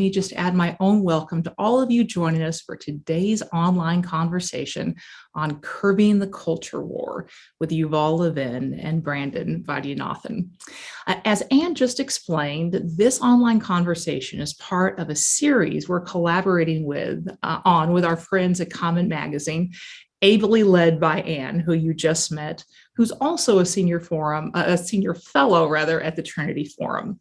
me just add my own welcome to all of you joining us for today's online conversation on curbing the culture war with Yuval Levin and Brandon Vaidyanathan. As Anne just explained, this online conversation is part of a series we're collaborating with our friends at Common Magazine, ably led by Anne, who you just met, who's also a senior fellow at the Trinity Forum.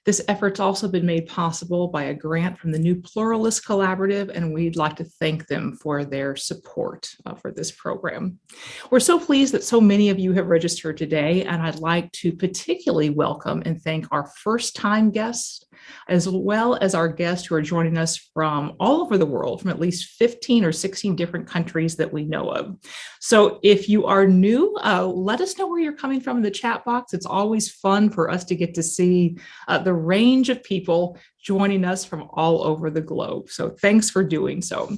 This effort's also been made possible by a grant from the New Pluralist Collaborative, and we'd like to thank them for their support for this program. We're so pleased that so many of you have registered today, and I'd like to particularly welcome and thank our first-time guests, as well as our guests who are joining us from all over the world, from at least 15 or 16 different countries that we know of. So if you are new, let us know where you're coming from in the chat box. It's always fun for us to get to see the range of people joining us from all over the globe. So thanks for doing so.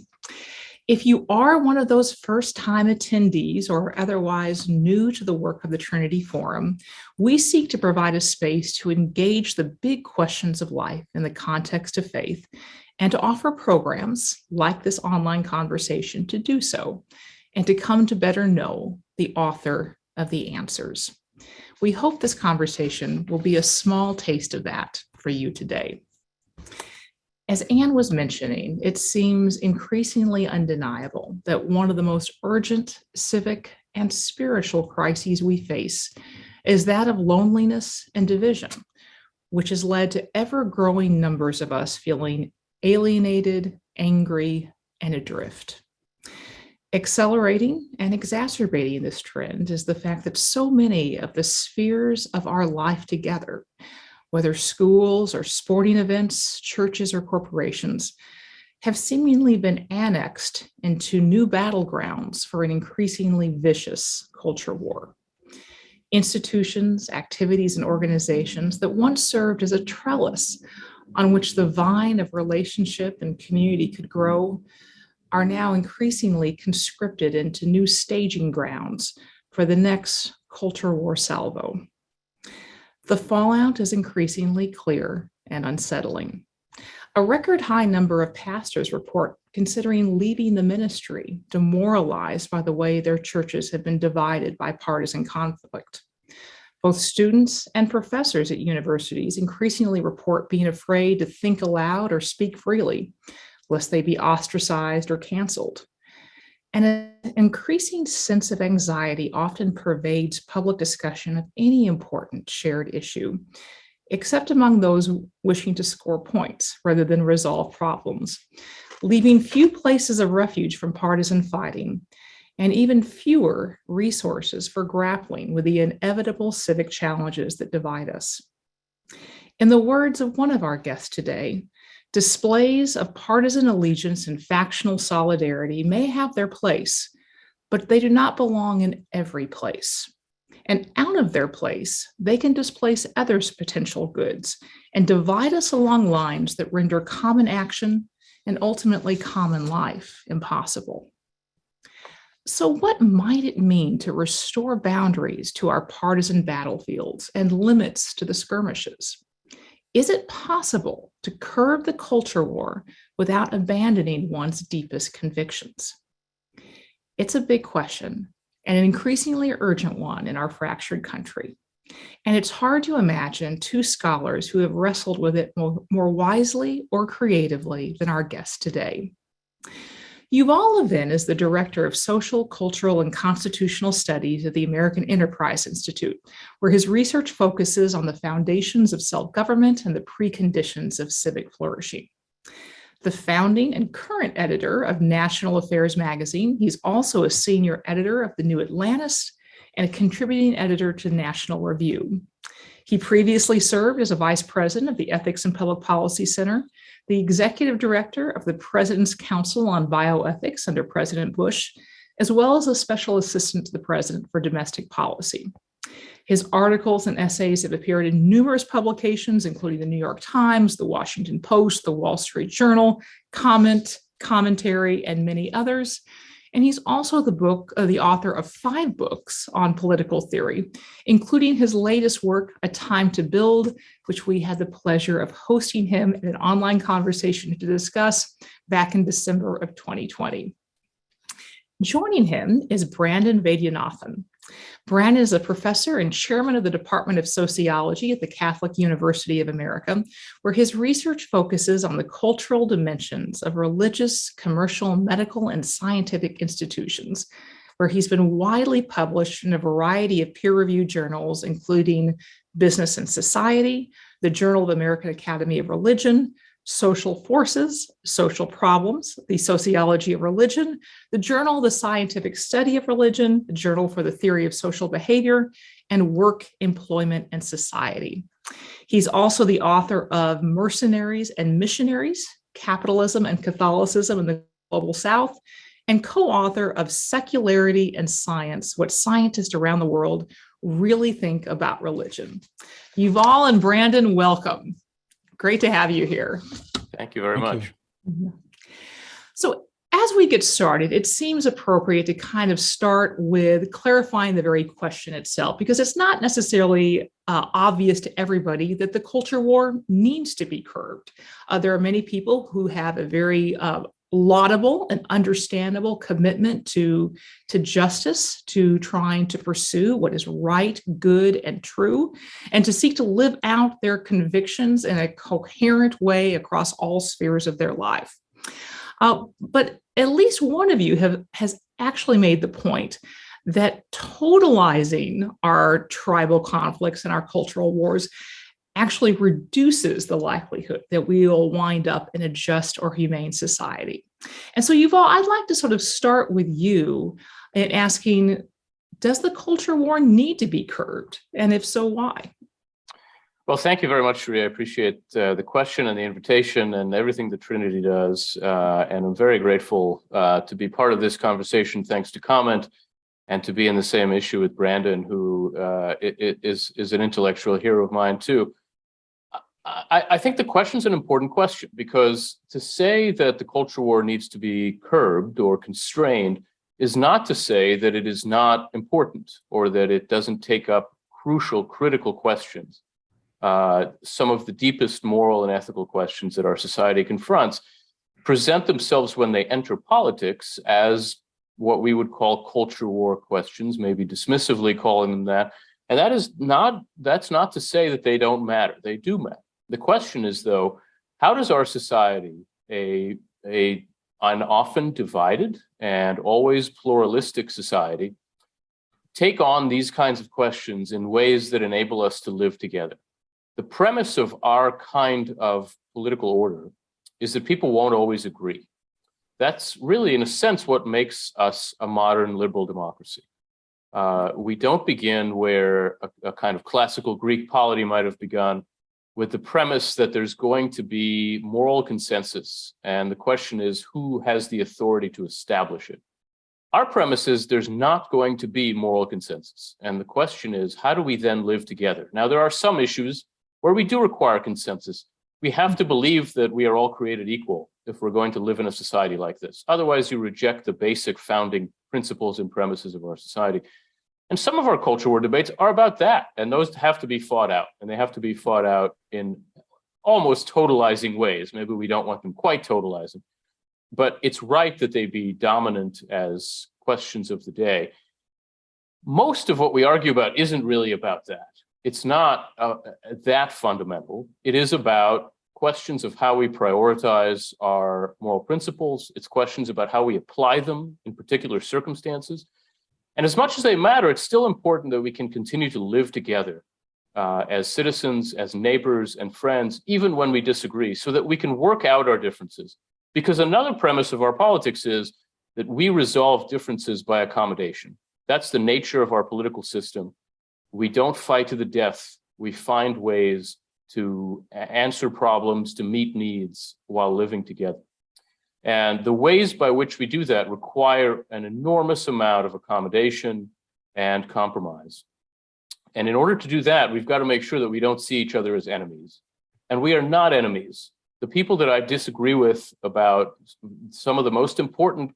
If you are one of those first-time attendees or otherwise new to the work of the Trinity Forum, we seek to provide a space to engage the big questions of life in the context of faith and to offer programs like this online conversation to do so and to come to better know the author of the answers. We hope this conversation will be a small taste of that for you today. As Anne was mentioning, it seems increasingly undeniable that one of the most urgent civic and spiritual crises we face is that of loneliness and division, which has led to ever-growing numbers of us feeling alienated, angry, and adrift. Accelerating and exacerbating this trend is the fact that so many of the spheres of our life together, whether schools or sporting events, churches or corporations, have seemingly been annexed into new battlegrounds for an increasingly vicious culture war. Institutions, activities, and organizations that once served as a trellis on which the vine of relationship and community could grow are now increasingly conscripted into new staging grounds for the next culture war salvo. The fallout is increasingly clear and unsettling. A record high number of pastors report considering leaving the ministry, demoralized by the way their churches have been divided by partisan conflict. Both students and professors at universities increasingly report being afraid to think aloud or speak freely, lest they be ostracized or canceled. And an increasing sense of anxiety often pervades public discussion of any important shared issue, except among those wishing to score points rather than resolve problems, leaving few places of refuge from partisan fighting and even fewer resources for grappling with the inevitable civic challenges that divide us. In the words of one of our guests today, displays of partisan allegiance and factional solidarity may have their place, but they do not belong in every place. And out of their place, they can displace others' potential goods and divide us along lines that render common action and ultimately common life impossible. So what might it mean to restore boundaries to our partisan battlefields and limits to the skirmishes? Is it possible to curb the culture war without abandoning one's deepest convictions? It's a big question and an increasingly urgent one in our fractured country. And it's hard to imagine two scholars who have wrestled with it more wisely or creatively than our guests today. Yuval Levin is the director of social, cultural, and constitutional studies at the American Enterprise Institute, where his research focuses on the foundations of self-government and the preconditions of civic flourishing. The founding and current editor of National Affairs magazine, he's also a senior editor of the New Atlantis and a contributing editor to National Review. He previously served as a vice president of the Ethics and Public Policy Center, the executive director of the President's Council on Bioethics under President Bush, as well as a special assistant to the president for domestic policy. His articles and essays have appeared in numerous publications, including the New York Times, the Washington Post, the Wall Street Journal, Comment, Commentary, and many others. And he's also the author of 5 books on political theory, including his latest work, A Time to Build, which we had the pleasure of hosting him in an online conversation to discuss back in December of 2020. Joining him is Brandon Vaidyanathan. Brandon is a professor and chairman of the Department of Sociology at the Catholic University of America, where his research focuses on the cultural dimensions of religious, commercial, medical, and scientific institutions, where he's been widely published in a variety of peer-reviewed journals, including Business and Society, the Journal of the American Academy of Religion, Social Forces, Social Problems, the Sociology of Religion, the Journal of the Scientific Study of Religion, the Journal for the Theory of Social Behavior, and Work, Employment, and Society. He's also the author of Mercenaries and Missionaries, Capitalism and Catholicism in the Global South, and co-author of Secularity and Science, What Scientists Around the World Really Think About Religion. Yuval and Brandon, welcome. Great to have you here. Thank you very much. So as we get started, it seems appropriate to kind of start with clarifying the very question itself, because it's not necessarily obvious to everybody that the culture war needs to be curbed. There are many people who have a very laudable and understandable commitment to justice, to trying to pursue what is right, good, and true, and to seek to live out their convictions in a coherent way across all spheres of their life. But at least one of you has actually made the point that totalizing our tribal conflicts and our cultural wars actually reduces the likelihood that we will wind up in a just or humane society. And so, Yuval, I'd like to sort of start with you in asking, does the culture war need to be curbed? And if so, why? Well, thank you very much, Sheree. I appreciate the question and the invitation and everything that Trinity does. And I'm very grateful to be part of this conversation, thanks to Comment, and to be in the same issue with Brandon, who is an intellectual hero of mine, too. I think the question is an important question, because to say that the culture war needs to be curbed or constrained is not to say that it is not important or that it doesn't take up crucial, critical questions. Some of the deepest moral and ethical questions that our society confronts present themselves when they enter politics as what we would call culture war questions, maybe dismissively calling them that. And that's not to say that they don't matter. They do matter. The question is, though, how does our society, an often divided and always pluralistic society, take on these kinds of questions in ways that enable us to live together? The premise of our kind of political order is that people won't always agree. That's really, in a sense, what makes us a modern liberal democracy. We don't begin where a kind of classical Greek polity might have begun, with the premise that there's going to be moral consensus. And the question is, who has the authority to establish it? Our premise is there's not going to be moral consensus. And the question is, how do we then live together? Now, there are some issues where we do require consensus. We have to believe that we are all created equal if we're going to live in a society like this. Otherwise, you reject the basic founding principles and premises of our society. And some of our culture war debates are about that, and those have to be fought out, and they have to be fought out in almost totalizing ways. Maybe we don't want them quite totalizing, but it's right that they be dominant as questions of the day. Most of what we argue about isn't really about that. It's not that fundamental. It is about questions of how we prioritize our moral principles. It's questions about how we apply them in particular circumstances. And as much as they matter, it's still important that we can continue to live together as citizens, as neighbors and friends, even when we disagree, so that we can work out our differences. Because another premise of our politics is that we resolve differences by accommodation. That's the nature of our political system. We don't fight to the death. We find ways to answer problems, to meet needs while living together. And the ways by which we do that require an enormous amount of accommodation and compromise. And in order to do that, we've got to make sure that we don't see each other as enemies. And we are not enemies. The people that I disagree with about some of the most important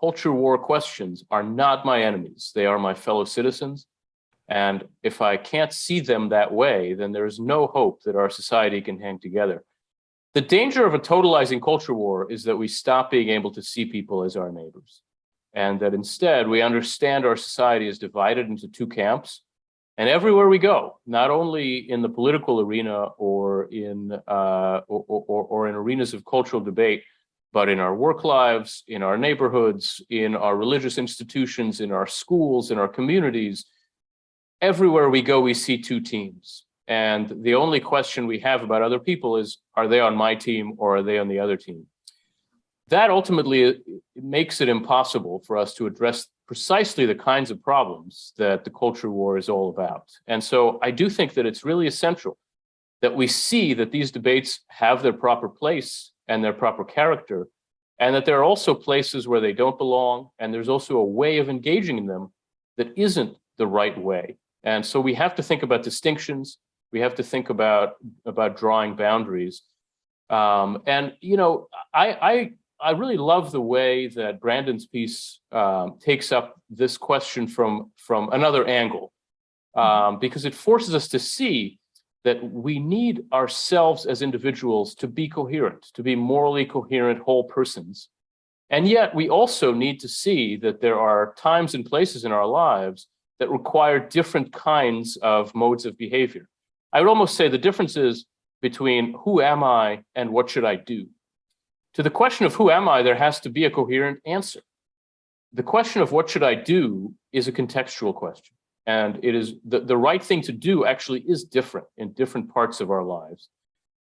culture war questions are not my enemies. They are my fellow citizens. And if I can't see them that way, then there is no hope that our society can hang together. The danger of a totalizing culture war is that we stop being able to see people as our neighbors, and that instead we understand our society is divided into two camps. And everywhere we go, not only in the political arena or in arenas of cultural debate, but in our work lives, in our neighborhoods, in our religious institutions, in our schools, in our communities, everywhere we go, we see two teams. And the only question we have about other people is, are they on my team or are they on the other team? That ultimately makes it impossible for us to address precisely the kinds of problems that the culture war is all about. And so I do think that it's really essential that we see that these debates have their proper place and their proper character, and that there are also places where they don't belong, and there's also a way of engaging in them that isn't the right way. And so we have to think about distinctions. We have to think about drawing boundaries. And, you know, I really love the way that Brandon's piece takes up this question from another angle, because it forces us to see that we need ourselves as individuals to be coherent, to be morally coherent whole persons. And yet we also need to see that there are times and places in our lives that require different kinds of modes of behavior. I would almost say the difference is between who am I and what should I do. To the question of who am I, there has to be a coherent answer. The question of what should I do is a contextual question. And it is the right thing to do actually is different in different parts of our lives.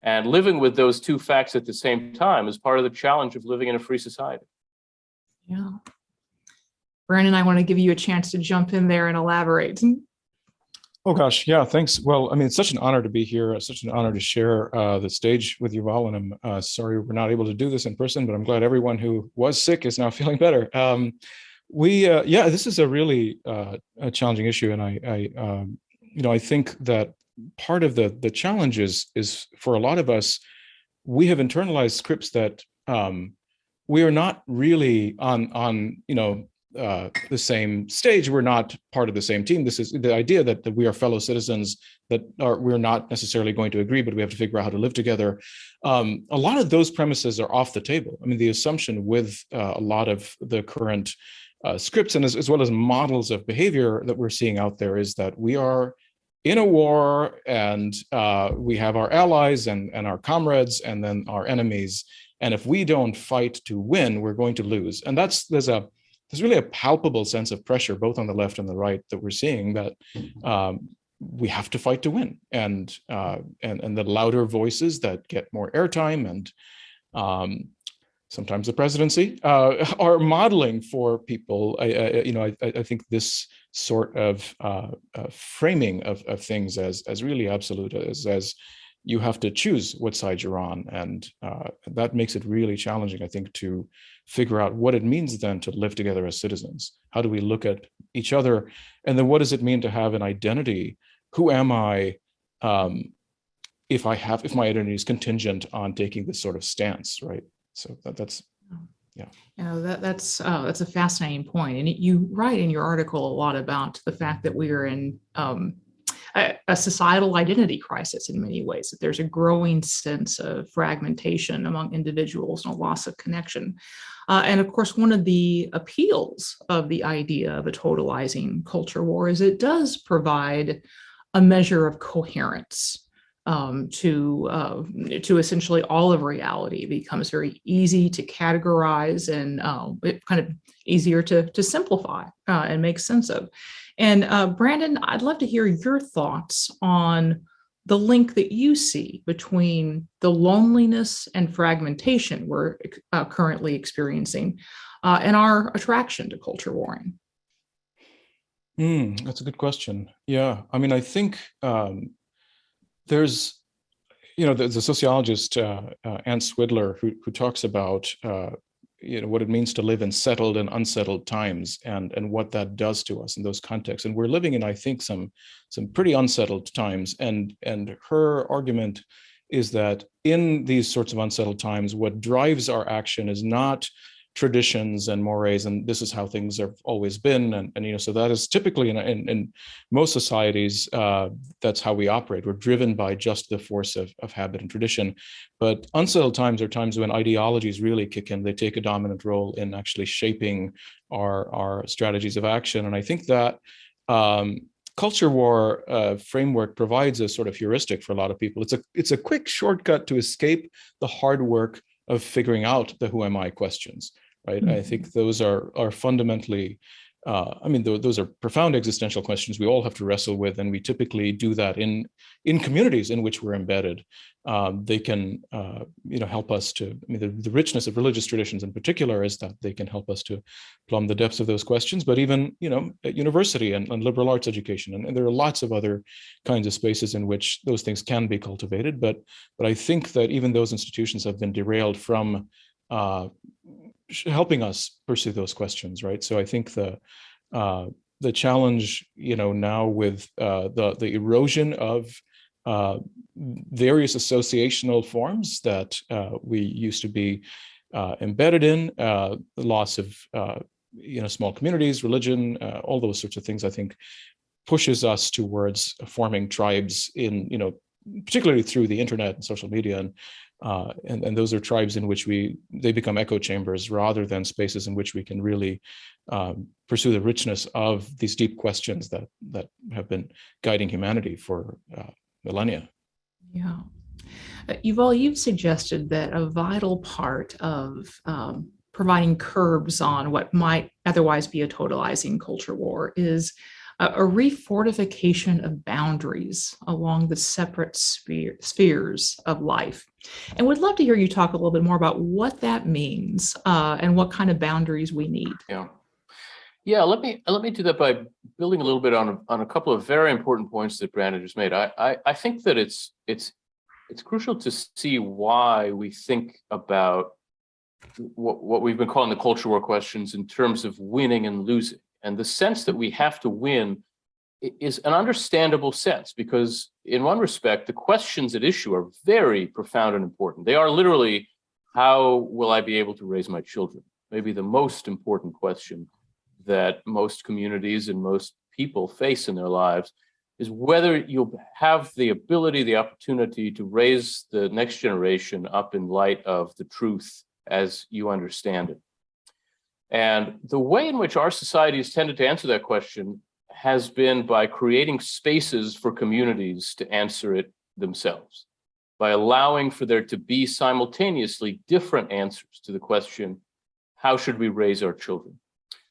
And living with those two facts at the same time is part of the challenge of living in a free society. Yeah. Brandon, I want to give you a chance to jump in there and elaborate. Oh gosh, yeah, thanks. Well, I mean, it's such an honor to be here, such an honor to share the stage with Yuval, and I'm sorry we're not able to do this in person, but I'm glad everyone who was sick is now feeling better. Yeah, this is a really a challenging issue, and I think that part of the challenge is for a lot of us, we have internalized scripts that we are not really on the same stage. We're not part of the same team. This is the idea that we are fellow citizens, that we're not necessarily going to agree, but we have to figure out how to live together. A lot of those premises are off the table. I mean, the assumption with a lot of the current scripts and as well as models of behavior that we're seeing out there is that we are in a war, and we have our allies and our comrades and then our enemies. And if we don't fight to win, we're going to lose. And there's really a palpable sense of pressure, both on the left and the right, that we're seeing that we have to fight to win. And the louder voices that get more airtime and sometimes the presidency are modeling for people. I think this sort of framing of things as really absolute, as you have to choose what side you're on. And that makes it really challenging, I think, to figure out what it means then to live together as citizens. How do we look at each other? And then what does it mean to have an identity? Who am I if my identity is contingent on taking this sort of stance, right? So that's, yeah. That's a fascinating point. And you write in your article a lot about the fact that we are in a societal identity crisis in many ways, that there's a growing sense of fragmentation among individuals and a loss of connection. And of course, one of the appeals of the idea of a totalizing culture war is it does provide a measure of coherence to essentially all of reality. It becomes very easy to categorize and it kind of easier to simplify and make sense of. And Brandon, I'd love to hear your thoughts on the link that you see between the loneliness and fragmentation we're currently experiencing and our attraction to culture warring. That's a good question. Yeah, I mean, I think there's a sociologist, Ann Swidler, who talks about what it means to live in settled and unsettled times, and what that does to us in those contexts. And we're living in, I think, some pretty unsettled times. And her argument is that in these sorts of unsettled times, what drives our action is not traditions and mores, and this is how things have always been, and so that is typically in most societies, that's how we operate. We're driven by just the force of habit and tradition. But unsettled times are times when ideologies really kick in. They take a dominant role in actually shaping our strategies of action. And I think that culture war framework provides a sort of heuristic for a lot of people. It's a quick shortcut to escape the hard work of figuring out the who am I questions, right? I think those are fundamentally, those are profound existential questions we all have to wrestle with, and we typically do that in communities in which we're embedded. They can, help us to. The richness of religious traditions in particular is that they can help us to plumb the depths of those questions. But even, at university and liberal arts education, and there are lots of other kinds of spaces in which those things can be cultivated. But I think that even those institutions have been derailed from helping us pursue those questions, right? So I think the challenge, now with the erosion of various associational forms that we used to be embedded in, the loss of small communities, religion, all those sorts of things, I think pushes us towards forming tribes in, particularly through the internet and social media, and those are tribes in which they become echo chambers rather than spaces in which we can really pursue the richness of these deep questions that have been guiding humanity for millennia. Yeah. Yuval, you've suggested that a vital part of providing curbs on what might otherwise be a totalizing culture war is a refortification of boundaries along the separate spheres of life. And would love to hear you talk a little bit more about what that means and what kind of boundaries we need. Yeah. Let me do that by building a little bit on a couple of very important points that Brandon just made. I think that it's crucial to see why we think about what we've been calling the culture war questions in terms of winning and losing. And the sense that we have to win is an understandable sense, because in one respect, the questions at issue are very profound and important. They are literally, how will I be able to raise my children? Maybe the most important question that most communities and most people face in their lives is whether you'll have the ability, the opportunity to raise the next generation up in light of the truth as you understand it. And the way in which our society has tended to answer that question has been by creating spaces for communities to answer it themselves, by allowing for there to be simultaneously different answers to the question, how should we raise our children?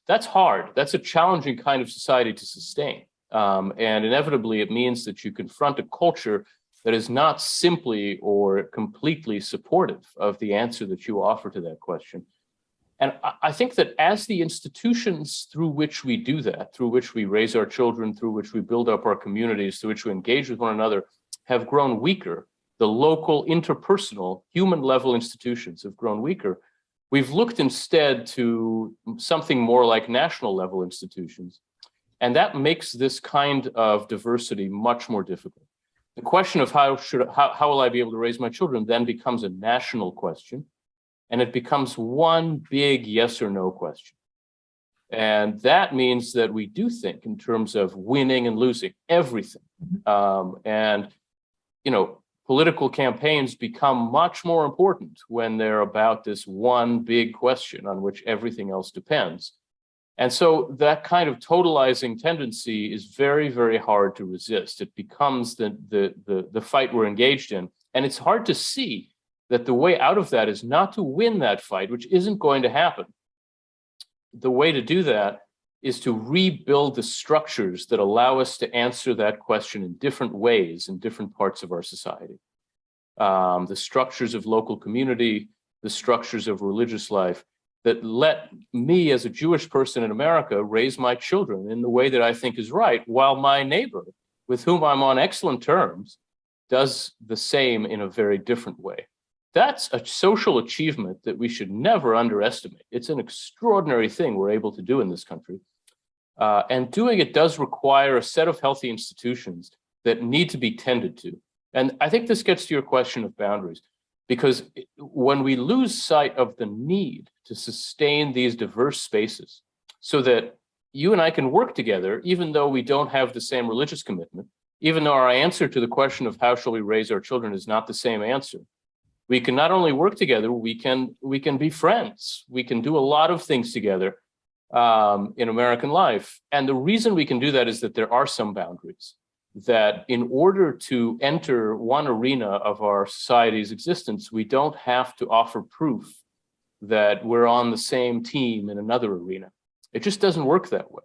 That's hard. That's a challenging kind of society to sustain. And inevitably, it means that you confront a culture that is not simply or completely supportive of the answer that you offer to that question. And I think that as the institutions through which we do that, through which we raise our children, through which we build up our communities, through which we engage with one another, have grown weaker, the local, interpersonal, human level institutions have grown weaker, we've looked instead to something more like national level institutions. And that makes this kind of diversity much more difficult. The question of how will I be able to raise my children then becomes a national question. And it becomes one big yes or no question. And that means that we do think in terms of winning and losing everything. Political campaigns become much more important when they're about this one big question on which everything else depends. And so that kind of totalizing tendency is very, very hard to resist. It becomes the fight we're engaged in. And it's hard to see that the way out of that is not to win that fight, which isn't going to happen. The way to do that is to rebuild the structures that allow us to answer that question in different ways in different parts of our society. The structures of local community, the structures of religious life that let me as a Jewish person in America raise my children in the way that I think is right, while my neighbor, with whom I'm on excellent terms, does the same in a very different way. That's a social achievement that we should never underestimate. It's an extraordinary thing we're able to do in this country. And doing it does require a set of healthy institutions that need to be tended to. And I think this gets to your question of boundaries, because when we lose sight of the need to sustain these diverse spaces so that you and I can work together, even though we don't have the same religious commitment, even though our answer to the question of how shall we raise our children is not the same answer. We can not only work together, we can be friends. We can do a lot of things together in American life. And the reason we can do that is that there are some boundaries, that in order to enter one arena of our society's existence, we don't have to offer proof that we're on the same team in another arena. It just doesn't work that way.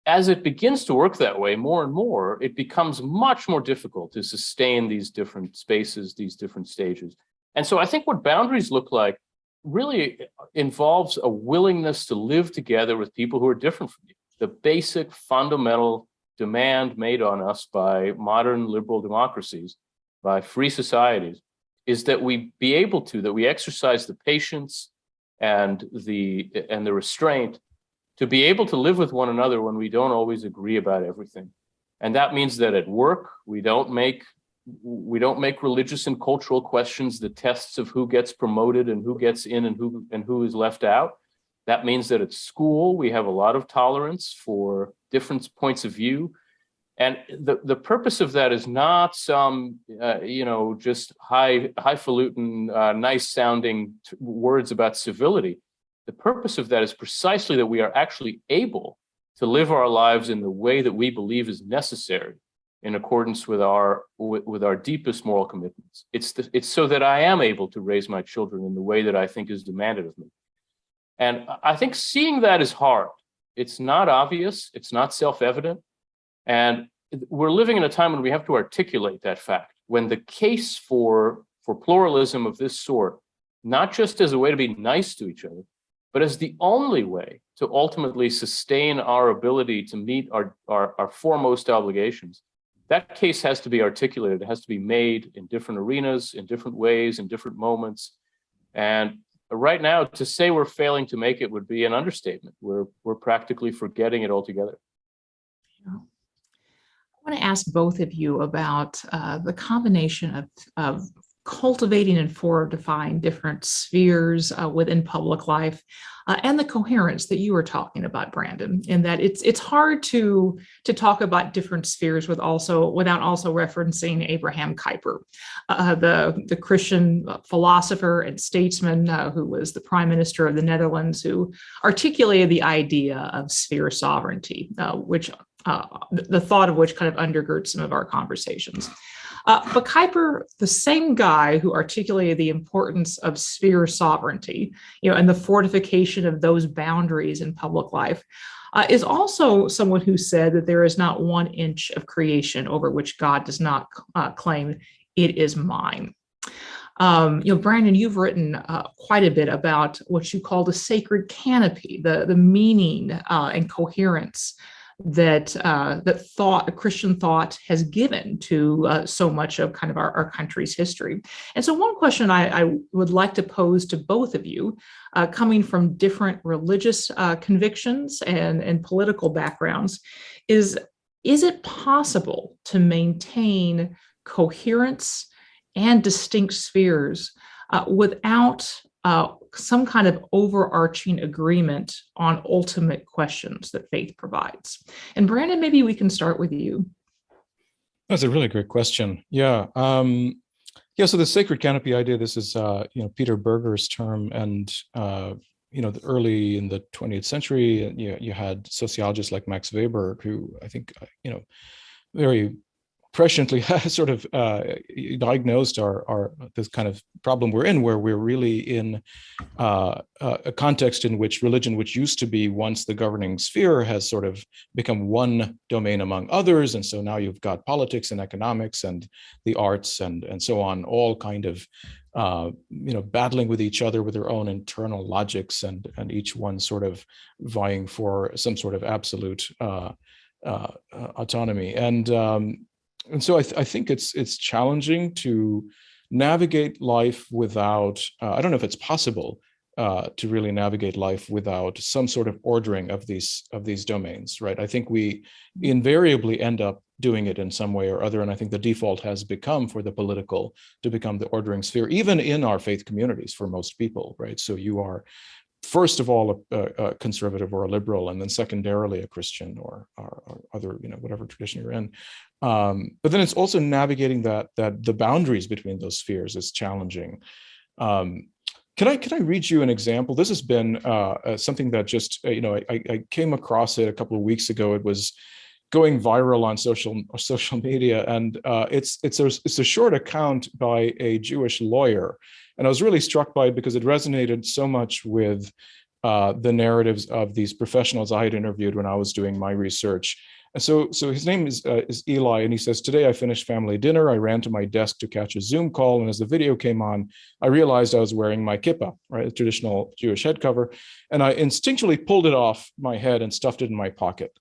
As it begins to work that way more and more, it becomes much more difficult to sustain these different spaces, these different stages. And so I think what boundaries look like really involves a willingness to live together with people who are different from you. The basic fundamental demand made on us by modern liberal democracies, by free societies, is that we be able to, that we exercise the patience and the restraint to be able to live with one another when we don't always agree about everything. And that means that at work, we don't make religious and cultural questions the tests of who gets promoted and who gets in and who is left out. That means that at school, we have a lot of tolerance for different points of view. And the purpose of that is not some, just highfalutin, nice sounding words about civility. The purpose of that is precisely that we are actually able to live our lives in the way that we believe is necessary in accordance with our deepest moral commitments. It's so that I am able to raise my children in the way that I think is demanded of me. And I think seeing that is hard. It's not obvious. It's not self-evident. And we're living in a time when we have to articulate that fact, when the case for pluralism of this sort, not just as a way to be nice to each other, but as the only way to ultimately sustain our ability to meet our foremost obligations, that case has to be articulated. It has to be made in different arenas, in different ways, in different moments. And right now, to say we're failing to make it would be an understatement. We're practically forgetting it altogether. Yeah. I want to ask both of you about the combination of cultivating and fortifying different spheres within public life and the coherence that you were talking about, Brandon, in that it's hard to talk about different spheres without also referencing Abraham Kuyper, the Christian philosopher and statesman who was the prime minister of the Netherlands, who articulated the idea of sphere sovereignty, which the thought of which kind of undergirds some of our conversations. But Kuyper, the same guy who articulated the importance of sphere sovereignty, and the fortification of those boundaries in public life, is also someone who said that there is not 1 inch of creation over which God does not claim it is mine. Brandon, you've written quite a bit about what you call the sacred canopy, the meaning and coherence that Christian thought has given to so much of kind of our country's history. And so one question I would like to pose to both of you, coming from different religious convictions and political backgrounds, is it possible to maintain coherence and distinct spheres without some kind of overarching agreement on ultimate questions that faith provides? And Brandon, maybe we can start with you. That's a really great question. Yeah. So the sacred canopy idea, this is, Peter Berger's term. And, early in the 20th century, you had sociologists like Max Weber, who I think, very presciently sort of diagnosed our this kind of problem we're in, where we're really in a context in which religion, which used to be once the governing sphere, has sort of become one domain among others. And so now you've got politics and economics and the arts and so on, all kind of battling with each other with their own internal logics, and each one sort of vying for some sort of absolute autonomy. And so I think it's challenging to navigate life without, I don't know if it's possible to really navigate life without some sort of ordering of these domains, right? I think we invariably end up doing it in some way or other. And I think the default has become for the political to become the ordering sphere, even in our faith communities for most people, right? So you are first of all, a conservative or a liberal, and then secondarily a Christian or other, whatever tradition you're in. But then it's also navigating that the boundaries between those spheres is challenging. Can I read you an example? This has been something that just, I came across it a couple of weeks ago. It was going viral on social media, and it's a short account by a Jewish lawyer, and I was really struck by it because it resonated so much with the narratives of these professionals I had interviewed when I was doing my research. And so his name is Eli, and he says, "Today I finished family dinner. I ran to my desk to catch a Zoom call, and as the video came on, I realized I was wearing my kippah, right, a traditional Jewish head cover, and I instinctually pulled it off my head and stuffed it in my pocket.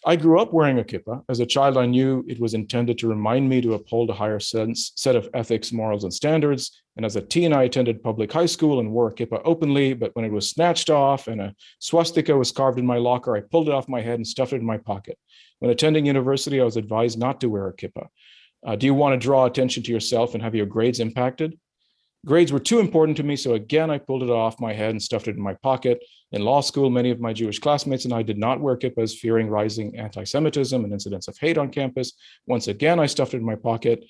I grew up wearing a kippah. As a child, I knew it was intended to remind me to uphold a higher set of ethics, morals, and standards. And as a teen, I attended public high school and wore a kippah openly. But when it was snatched off and a swastika was carved in my locker, I pulled it off my head and stuffed it in my pocket. When attending university, I was advised not to wear a kippah. Do you want to draw attention to yourself and have your grades impacted? Grades were too important to me, so again, I pulled it off my head and stuffed it in my pocket. In law school, many of my Jewish classmates and I did not wear kippahs, fearing rising anti-Semitism and incidents of hate on campus. Once again, I stuffed it in my pocket.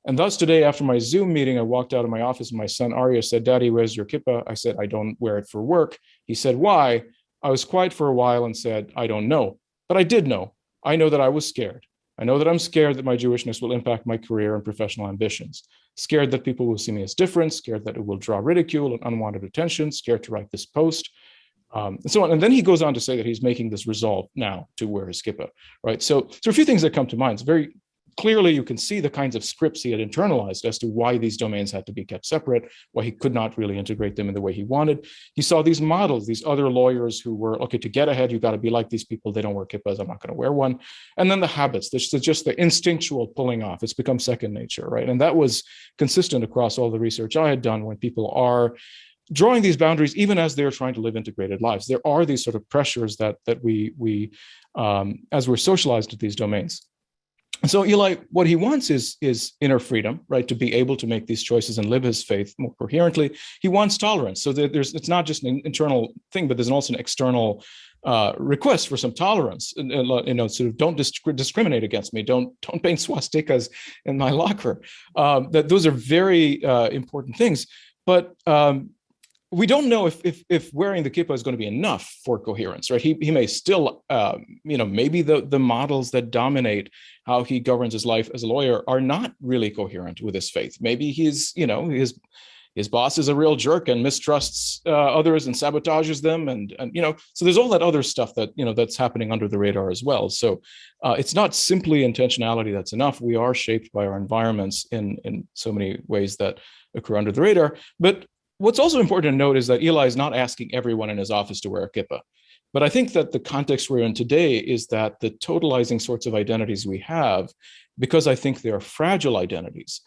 And thus today, after my Zoom meeting, I walked out of my office and my son Arya said, "Daddy, where's your kippah?" I said, "I don't wear it for work." He said, "Why?" I was quiet for a while and said, "I don't know." But I did know. I know that I was scared. I know that I'm scared that my Jewishness will impact my career and professional ambitions. Scared that people will see me as different, scared that it will draw ridicule and unwanted attention, scared to write this post, and so on. And then he goes on to say that he's making this resolve now to wear his kippah, right? So a few things that come to mind. It's very clearly, you can see the kinds of scripts he had internalized as to why these domains had to be kept separate, why he could not really integrate them in the way he wanted. He saw these models, these other lawyers who were, okay, to get ahead, you got to be like these people. They don't wear kippahs. I'm not going to wear one. And then the habits, just the instinctual pulling off. It's become second nature, right? And that was consistent across all the research I had done when people are drawing these boundaries, even as they're trying to live integrated lives. There are these sort of pressures that we as we're socialized to these domains. So Eli, what he wants is inner freedom, right? To be able to make these choices and live his faith more coherently. He wants tolerance. So it's not just an internal thing, but there's also an external request for some tolerance. Sort of don't discriminate against me. Don't paint swastikas in my locker. That those are very important things. But we don't know if wearing the kippah is going to be enough for coherence, right? He may still, maybe the models that dominate how he governs his life as a lawyer are not really coherent with his faith. Maybe his boss is a real jerk and mistrusts others and sabotages them, and so there's all that other stuff that that's happening under the radar as well. So it's not simply intentionality that's enough. We are shaped by our environments in so many ways that occur under the radar, but what's also important to note is that Eli is not asking everyone in his office to wear a kippah. But I think that the context we're in today is that the totalizing sorts of identities we have, because I think they are fragile identities,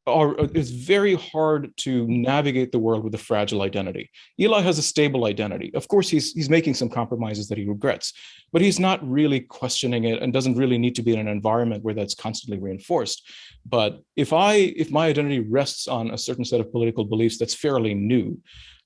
it's very hard to navigate the world with a fragile identity. Eli has a stable identity. Of course, he's making some compromises that he regrets, but he's not really questioning it and doesn't really need to be in an environment where that's constantly reinforced. But if my identity rests on a certain set of political beliefs that's fairly new,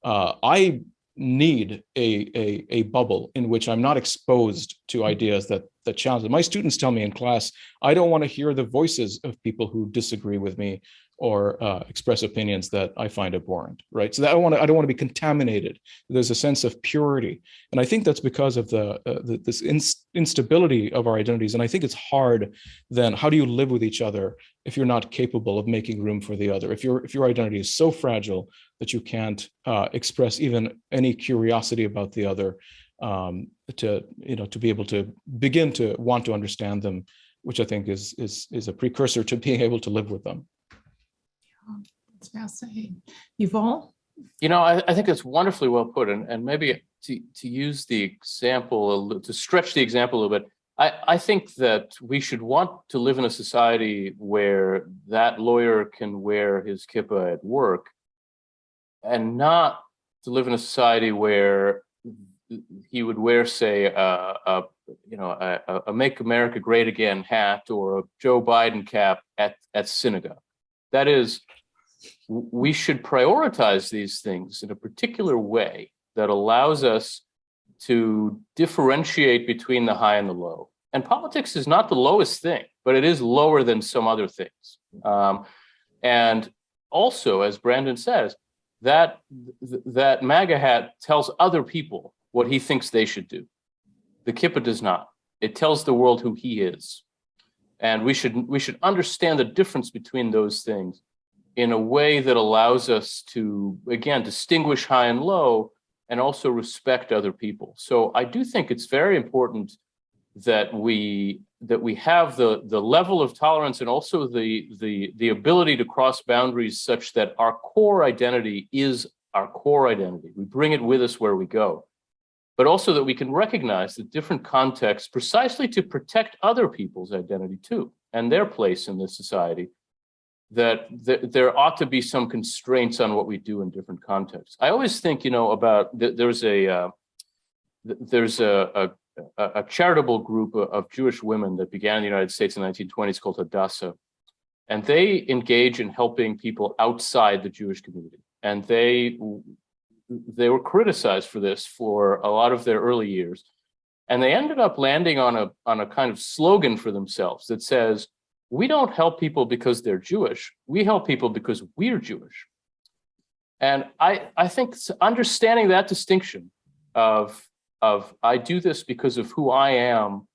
I need a bubble in which I'm not exposed to ideas that challenge it. My students tell me in class, I don't want to hear the voices of people who disagree with me or express opinions that I find abhorrent, right? So that I don't want to be contaminated. There's a sense of purity, and I think that's because of this instability of our identities. And I think it's hard. Then how do you live with each other if you're not capable of making room for the other? If your identity is so fragile that you can't express even any curiosity about the other, to be able to begin to want to understand them, which I think is a precursor to being able to live with them. That's fascinating. Yuval? I think it's wonderfully well put, and maybe to use the example, to stretch the example a little bit, I think that we should want to live in a society where that lawyer can wear his kippah at work, and not to live in a society where he would wear, say, a Make America Great Again hat or a Joe Biden cap at synagogue. That is, we should prioritize these things in a particular way that allows us to differentiate between the high and the low. And politics is not the lowest thing, but it is lower than some other things. And also, as Brandon says, that MAGA hat tells other people what he thinks they should do. The kippah does not. It tells the world who he is. And we should understand the difference between those things in a way that allows us to, again, distinguish high and low and also respect other people. So I do think it's very important that we have the level of tolerance and also the ability to cross boundaries such that our core identity is our core identity. We bring it with us where we go, but also that we can recognize the different contexts precisely to protect other people's identity too and their place in this society, that there ought to be some constraints on what we do in different contexts. I always think, about there's a charitable group of Jewish women that began in the United States in the 1920s called Hadassah, and they engage in helping people outside the Jewish community. And they were criticized for this for a lot of their early years. And they ended up landing on a kind of slogan for themselves that says, we don't help people because they're Jewish. We help people because we're Jewish. And I think understanding that distinction of I do this because of who I am,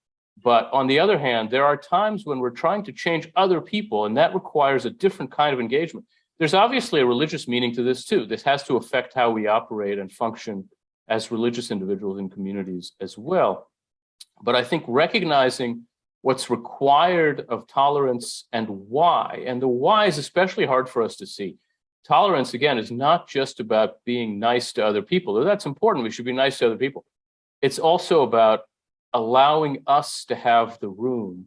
but on the other hand, there are times when we're trying to change other people, and that requires a different kind of engagement. There's obviously a religious meaning to this too. This has to affect how we operate and function as religious individuals in communities as well. But I think recognizing what's required of tolerance and the why is especially hard for us to see. Tolerance, again, is not just about being nice to other people, though that's important. We should be nice to other people. It's also about allowing us to have the room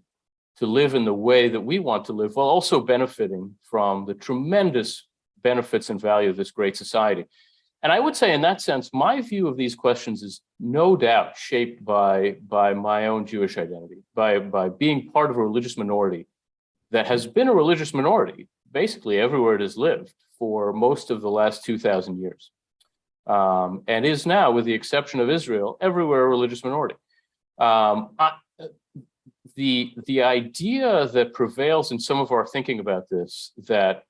to live in the way that we want to live, while also benefiting from the tremendous benefits and value of this great society. And I would say, in that sense, my view of these questions is no doubt shaped by my own Jewish identity, by being part of a religious minority that has been a religious minority basically everywhere it has lived for most of the last 2,000 years, and is now, with the exception of Israel, everywhere a religious minority. The idea that prevails in some of our thinking about this, that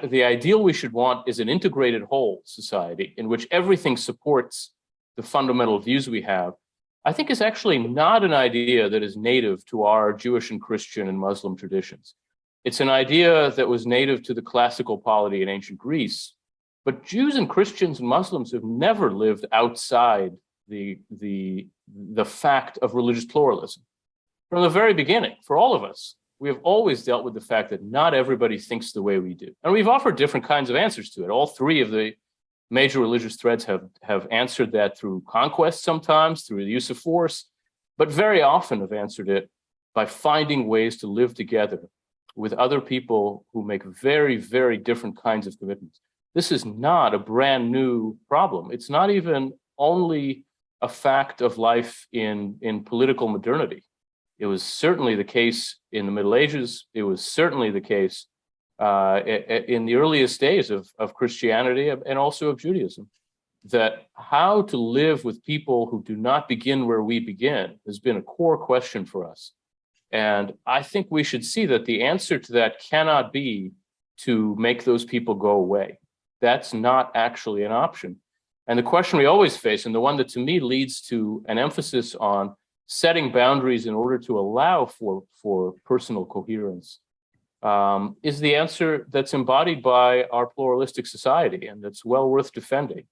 the ideal we should want is an integrated whole society in which everything supports the fundamental views we have, I think is actually not an idea that is native to our Jewish and Christian and Muslim traditions. It's an idea that was native to the classical polity in ancient Greece, but Jews and Christians and Muslims have never lived outside the fact of religious pluralism. From the very beginning, for all of us, we have always dealt with the fact that not everybody thinks the way we do. And we've offered different kinds of answers to it. All three of the major religious threads have answered that through conquest sometimes, through the use of force, but very often have answered it by finding ways to live together with other people who make very, very different kinds of commitments. This is not a brand new problem. It's not even only a fact of life in political modernity. It was certainly the case in the Middle Ages. It was certainly the case in the earliest days of Christianity and also of Judaism, that how to live with people who do not begin where we begin has been a core question for us. And I think we should see that the answer to that cannot be to make those people go away. That's not actually an option. And the question we always face, and the one that to me leads to an emphasis on setting boundaries in order to allow for personal coherence, is the answer that's embodied by our pluralistic society, and that's well worth defending.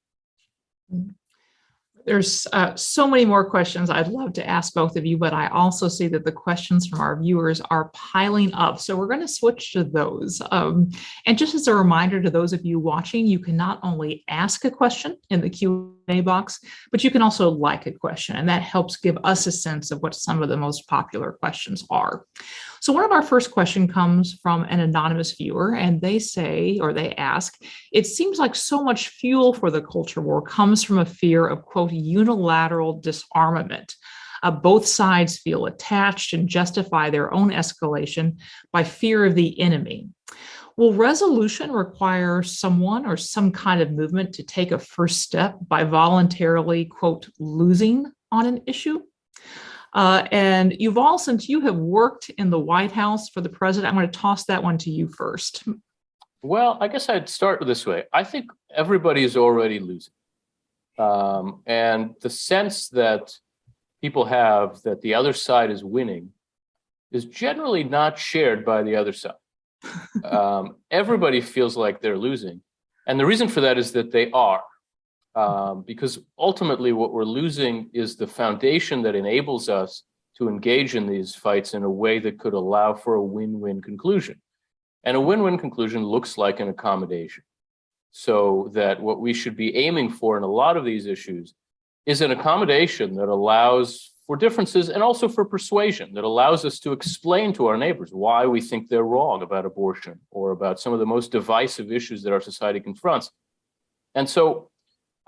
There's so many more questions I'd love to ask both of you, but I also see that the questions from our viewers are piling up. So we're going to switch to those. And just as a reminder to those of you watching, you can not only ask a question in the Q&A box, but you can also like a question, and that helps give us a sense of what some of the most popular questions are. So one of our first question comes from an anonymous viewer, and they say, or they ask, it seems like so much fuel for the culture war comes from a fear of, quote, unilateral disarmament. Both sides feel attached and justify their own escalation by fear of the enemy. Will resolution require someone or some kind of movement to take a first step by voluntarily, quote, losing on an issue? And Yuval, since you have worked in the White House for the president, I'm going to toss that one to you first. Well, I guess I'd start this way. I think everybody is already losing. And the sense that people have that the other side is winning is generally not shared by the other side. Everybody feels like they're losing. And the reason for that is that they are. Because ultimately what we're losing is the foundation that enables us to engage in these fights in a way that could allow for a win-win conclusion. And a win-win conclusion looks like an accommodation. So that what we should be aiming for in a lot of these issues is an accommodation that allows for differences and also for persuasion, that allows us to explain to our neighbors why we think they're wrong about abortion or about some of the most divisive issues that our society confronts. And so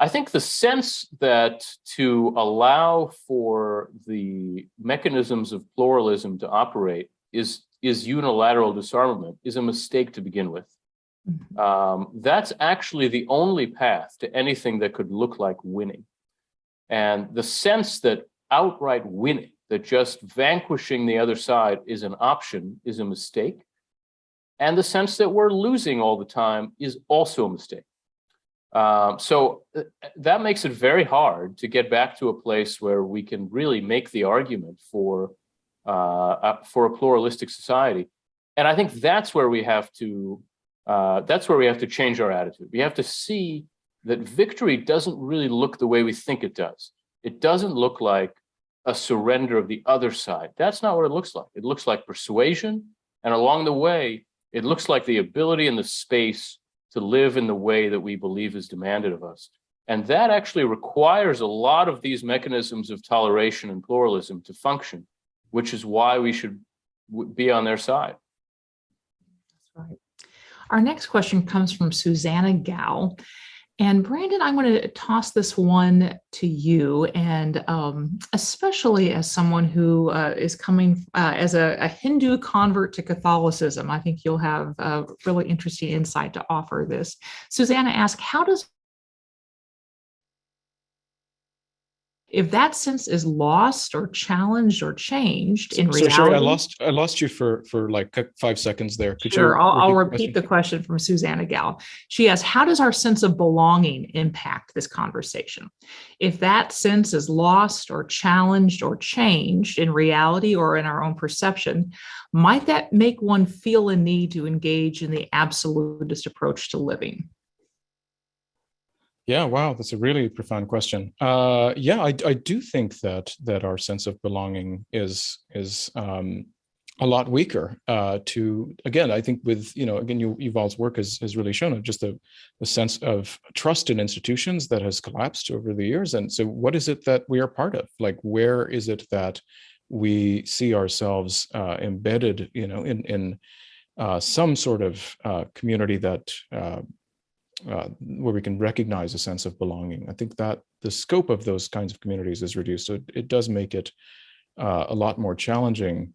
I think the sense that to allow for the mechanisms of pluralism to operate is unilateral disarmament is a mistake to begin with. That's actually the only path to anything that could look like winning. And the sense that outright winning, that just vanquishing the other side is an option, is a mistake. And the sense that we're losing all the time is also a mistake. So that makes it very hard to get back to a place where we can really make the argument for a pluralistic society. And I think that's where we have to change our attitude. We have to see that victory doesn't really look the way we think it does. It doesn't look like a surrender of the other side. That's not what it looks like. It looks like persuasion. And along the way, it looks like the ability and the space to live in the way that we believe is demanded of us. And that actually requires a lot of these mechanisms of toleration and pluralism to function, which is why we should be on their side. That's right. Our next question comes from Susanna Gal. And Brandon, I'm going to toss this one to you, and especially as someone who is coming as a Hindu convert to Catholicism, I think you'll have a really interesting insight to offer this. Susanna asked, how does if that sense is lost or challenged or changed in reality? Sherry, I lost you for like 5 seconds there. Could sure, you I'll repeat the question from Susanna Gal. She asks, how does our sense of belonging impact this conversation? If that sense is lost or challenged or changed in reality or in our own perception, might that make one feel a need to engage in the absolutist approach to living? Yeah, wow, that's a really profound question. Yeah, I do think that our sense of belonging is a lot weaker. Again, I think with Yuval's work has really shown just a sense of trust in institutions that has collapsed over the years. And so, what is it that we are part of? Like, where is it that we see ourselves embedded? In some sort of community that. Where we can recognize a sense of belonging. I think that the scope of those kinds of communities is reduced. So it does make it a lot more challenging.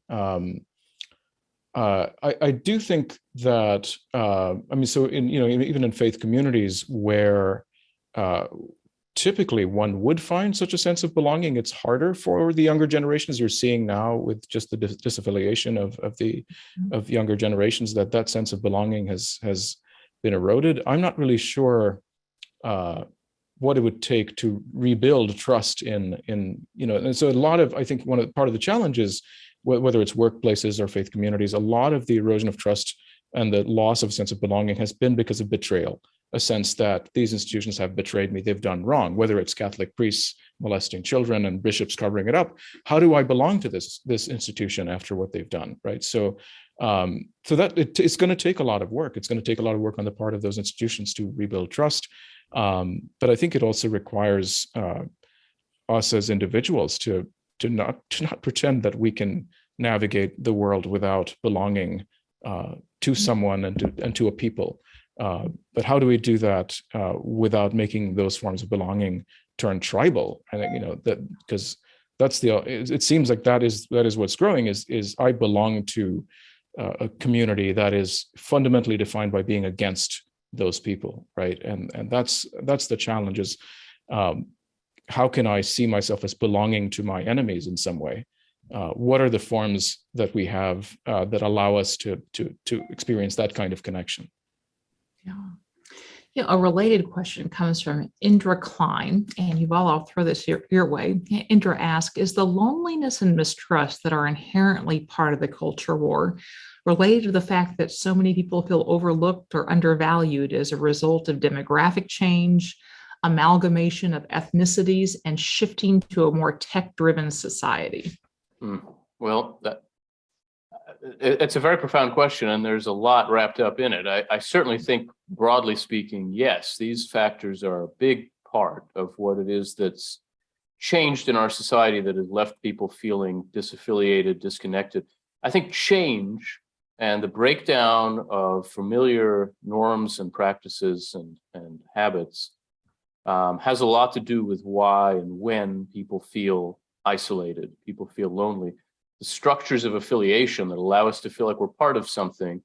I do think that, so even in faith communities where typically one would find such a sense of belonging, it's harder for the younger generations. You're seeing now with just the disaffiliation of younger generations that sense of belonging has been eroded. I'm not really sure what it would take to rebuild trust in and so a lot of, I think part of the challenge is whether it's workplaces or faith communities, a lot of the erosion of trust and the loss of a sense of belonging has been because of betrayal, a sense that these institutions have betrayed me, they've done wrong, whether it's Catholic priests molesting children and bishops covering it up. How do I belong to this institution after what they've done, right? So that it's going to take a lot of work. It's going to take a lot of work on the part of those institutions to rebuild trust. But I think it also requires us as individuals to not pretend that we can navigate the world without belonging to someone and to a people. But how do we do that without making those forms of belonging turn tribal? I think that because it seems like that is what's growing is I belong to a community that is fundamentally defined by being against those people, right? And that's the challenge is, how can I see myself as belonging to my enemies in some way? What are the forms that we have that allow us to experience that kind of connection? Yeah. Yeah, a related question comes from Indra Klein, and Yuval, I'll throw this your way. Indra asks, is the loneliness and mistrust that are inherently part of the culture war related to the fact that so many people feel overlooked or undervalued as a result of demographic change, amalgamation of ethnicities, and shifting to a more tech-driven society? Well, it's a very profound question, and there's a lot wrapped up in it. I certainly think, broadly speaking, yes, these factors are a big part of what it is that's changed in our society that has left people feeling disaffiliated, disconnected. I think change and the breakdown of familiar norms and practices and habits has a lot to do with why and when people feel isolated, people feel lonely. The structures of affiliation that allow us to feel like we're part of something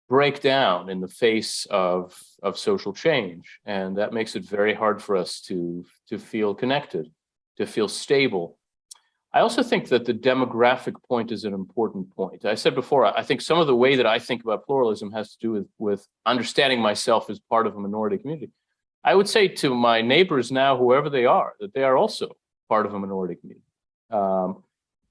break down in the face of social change. And that makes it very hard for us to feel connected, to feel stable. I also think that the demographic point is an important point. I said before, I think some of the way that I think about pluralism has to do with understanding myself as part of a minority community. I would say to my neighbors now, whoever they are, that they are also part of a minority community.